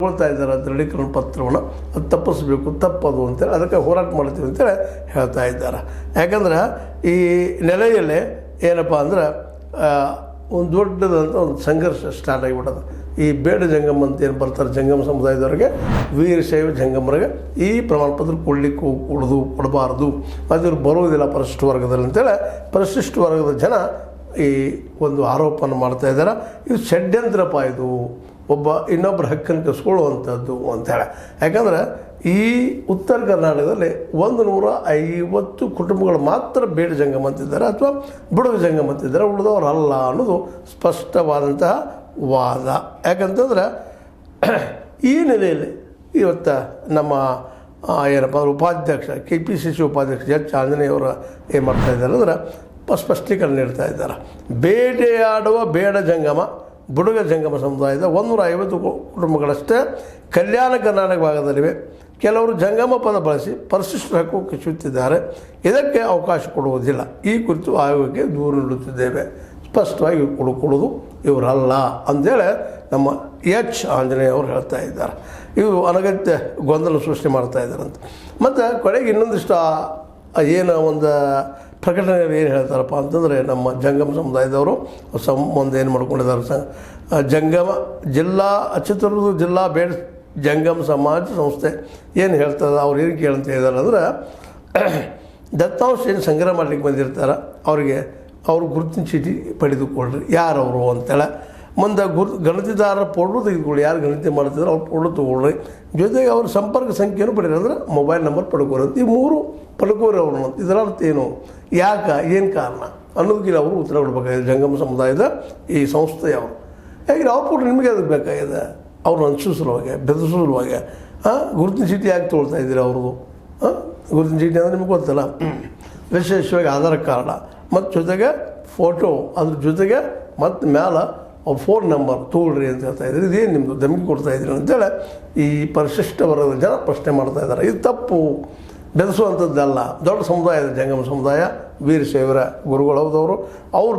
ಹೇಳ್ತಾ ಇದ್ದಾರೆ ದೃಢೀಕರಣ ಪತ್ರವನ್ನು ಅದು ತಪ್ಪಿಸ್ಬೇಕು, ತಪ್ಪದು ಅಂತೇಳಿ ಅದಕ್ಕೆ ಹೋರಾಟ ಮಾಡ್ತೀವಿ ಅಂತೇಳಿ ಹೇಳ್ತಾ ಇದ್ದಾರೆ. ಯಾಕಂದ್ರೆ ಈ ನೆಲೆಯಲ್ಲಿ ಏನಪ್ಪ ಅಂದ್ರೆ ಒಂದು ದೊಡ್ಡದಂಥ ಒಂದು ಸಂಘರ್ಷ ಸ್ಟಾರ್ಟ್ ಆಗಿಬಿಡೋದು. ಈ ಬೇಡ ಜಂಗಮ ಅಂತ ಏನು ಬರ್ತಾರೆ ಜಂಗಮ ಸಮುದಾಯದವ್ರಿಗೆ, ವೀರಶೈವ ಜಂಗಮರಿಗೆ ಈ ಪ್ರಮಾಣ ಪತ್ರ ಕೊಡಲಿಕ್ಕೆ ಕೊಡಬಾರ್ದು, ಮತ್ತು ಇವ್ರು ಬರುವುದಿಲ್ಲ ಪರಿಶಿಷ್ಟ ವರ್ಗದಲ್ಲಿ ಅಂತೇಳಿ ಪರಿಶಿಷ್ಟ ವರ್ಗದ ಜನ ಈ ಒಂದು ಆರೋಪನ ಮಾಡ್ತಾಯಿದ್ದಾರೆ. ಇದು ಷಡ್ಯಂತ್ರಪ್ಪ, ಇದು ಒಬ್ಬ ಇನ್ನೊಬ್ಬರ ಹಕ್ಕನ್ನು ಕಸ್ಕೊಳ್ಳುವಂಥದ್ದು ಅಂತೇಳಿ. ಯಾಕಂದ್ರೆ ಈ ಉತ್ತರ ಕರ್ನಾಟಕದಲ್ಲಿ 150 ಕುಟುಂಬಗಳು ಮಾತ್ರ ಬೇಡ ಜಂಗಮ ಅಂತಿದ್ದಾರೆ ಅಥವಾ ಬುಡಗ ಜಂಗಮ ಅಂತಿದ್ದಾರೆ, ಉಳಿದವರು ಅಲ್ಲ ಅನ್ನೋದು ಸ್ಪಷ್ಟವಾದಂತಹ ವಾದ. ಯಾಕಂತಂದ್ರೆ ಈ ನೆಲೆಯಲ್ಲಿ ಇವತ್ತು ನಮ್ಮ ಏನಪ್ಪ ಅಂದ್ರೆ ಉಪಾಧ್ಯಕ್ಷ KPCC ಉಪಾಧ್ಯಕ್ಷ ಎಚ್ ಆಂಜನೇಯವರು ಏನು ಮಾಡ್ತಾಯಿದ್ದಾರೆ ಅಂದ್ರೆ ಸ್ಪಷ್ಟೀಕರಣ ನೀಡ್ತಾ ಇದ್ದಾರೆ. ಬೇಟೆಯಾಡುವ ಬೇಡ ಜಂಗಮ ಬುಡಗ ಜಂಗಮ ಸಮುದಾಯದ 150 ಕುಟುಂಬಗಳಷ್ಟೇ ಕಲ್ಯಾಣ ಕರ್ನಾಟಕ ಭಾಗದಲ್ಲಿವೆ. ಕೆಲವರು ಜಂಗಮ ಪದ ಬಳಸಿ ಪರಿಶಿಷ್ಟ ಹಕ್ಕು ಕಚ್ಚುತ್ತಿದ್ದಾರೆ, ಇದಕ್ಕೆ ಅವಕಾಶ ಕೊಡುವುದಿಲ್ಲ. ಈ ಕುರಿತು ಆಯೋಗಕ್ಕೆ ದೂರು ನೀಡುತ್ತಿದ್ದೇವೆ, ಸ್ಪಷ್ಟವಾಗಿ ಕೊಡೋದು ಇವರಲ್ಲ ಅಂಥೇಳಿ ನಮ್ಮ ಎಚ್ ಆಂಜನೇಯ ಅವರು ಹೇಳ್ತಾ ಇದ್ದಾರೆ. ಇವರು ಅನಗತ್ಯ ಗೊಂದಲ ಸೃಷ್ಟಿ ಮಾಡ್ತಾ ಇದ್ದಾರಂತ. ಮತ್ತು ಕೊನೆಗೆ ಇನ್ನೊಂದಿಷ್ಟು ಏನು ಒಂದು ಪ್ರಕಟಣೆಯಲ್ಲಿ ಏನು ಹೇಳ್ತಾರಪ್ಪ ಅಂತಂದರೆ, ನಮ್ಮ ಜಂಗಮ ಸಮುದಾಯದವರು ಒಂದು ಏನು ಮಾಡ್ಕೊಂಡಿದ್ದಾರೆ, ಜಂಗಮ ಚಿತ್ರದುರ್ಗ ಜಿಲ್ಲಾ ಬೇಡ ಜಂಗಮ ಸಮಾಜ ಸಂಸ್ಥೆ ಏನು ಹೇಳ್ತದೆ, ಅವ್ರು ಏನು ಕೇಳಂತ ಹೇಳಿದಾರೆ ಅಂದ್ರೆ, ದತ್ತಾಂಶ ಏನು ಸಂಗ್ರಹ ಮಾಡಲಿಕ್ಕೆ ಬಂದಿರ್ತಾರೆ ಅವರಿಗೆ ಅವರು ಗುರುತಿನ ಚೀಟಿ ಪಡೆದುಕೊಳ್ಳ್ರಿ, ಯಾರವರು ಅಂತೇಳಿ. ಮುಂದೆ ಗಣತಿದಾರರ ಫೋಟೋ ತೆಗೆದುಕೊಳ್ಳಿ, ಯಾರು ಗಣತಿ ಮಾಡ್ತಿದ್ರು ಅವ್ರು ಫೋಟೋ ತೊಗೊಳ್ರಿ, ಜೊತೆಗೆ ಅವ್ರ ಸಂಪರ್ಕ ಸಂಖ್ಯೆಯನ್ನು ಪಡೀರಿ, ಅಂದರೆ ಮೊಬೈಲ್ ನಂಬರ್ ಪಡ್ಕೋರಿ ಅಂತ. ಈ 3 ಪಡ್ಕೋರಿ ಅವರು ಅಂತ. ಇದರ ಅರ್ಥ ಏನು, ಯಾಕೆ, ಏನು ಕಾರಣ ಅನ್ನೋದಕ್ಕೆ ಅವರು ಉತ್ತರ ಕೊಡಬೇಕಾಗಿದೆ ಜಂಗಮ ಸಮುದಾಯದ ಈ ಸಂಸ್ಥೆಯವರು. ಯಾಕೆ ಅವ್ರ ಫೋಟೋ ನಿಮಗೆ ಅದಕ್ಕೆ ಬೇಕಾಗಿದೆ, ಅವ್ರನ್ನ ಅನುಸರಿಸಲುವಾಗಿ ಬೆದರಿಸಲುವಾಗಿ ಗುರುತಿನ ಚೀಟಿ ಯಾಕೆ ತೊಗೊಳ್ತಾ ಇದ್ದೀರಿ ಅವ್ರದ್ದು? ಗುರುತಿನ ಚೀಟಿ ಅಂದರೆ ನಿಮ್ಗೆ ಗೊತ್ತಲ್ಲ, ವಿಶೇಷವಾಗಿ ಆಧಾರ್ ಕಾರ್ಡ ಮತ್ತು ಜೊತೆಗೆ ಫೋಟೋ, ಅದ್ರ ಜೊತೆಗೆ ಮತ್ತು ಮ್ಯಾಲೆ ಫೋನ್ ನಂಬರ್ ತೊಗೊಳ್ರಿ ಅಂತ ಹೇಳ್ತಾ ಇದ್ದೀರಿ. ಇದೇನು ನಿಮ್ಮದು ಧಮಕಿ ಕೊಡ್ತಾ ಇದ್ದೀರಿ ಅಂತೇಳಿ ಈ ಪರಿಶಿಷ್ಟ ವರ್ಗದ ಜನ ಪ್ರಶ್ನೆ ಮಾಡ್ತಾ ಇದ್ದಾರೆ. ಇದು ತಪ್ಪು, ಬೆಳೆಸುವಂಥದ್ದಲ್ಲ. ದೊಡ್ಡ ಸಮುದಾಯದ ಜಂಗಮ ಸಮುದಾಯ ವೀರಶೈವರ ಗುರುಗಳು ಹೌದವರು, ಅವ್ರು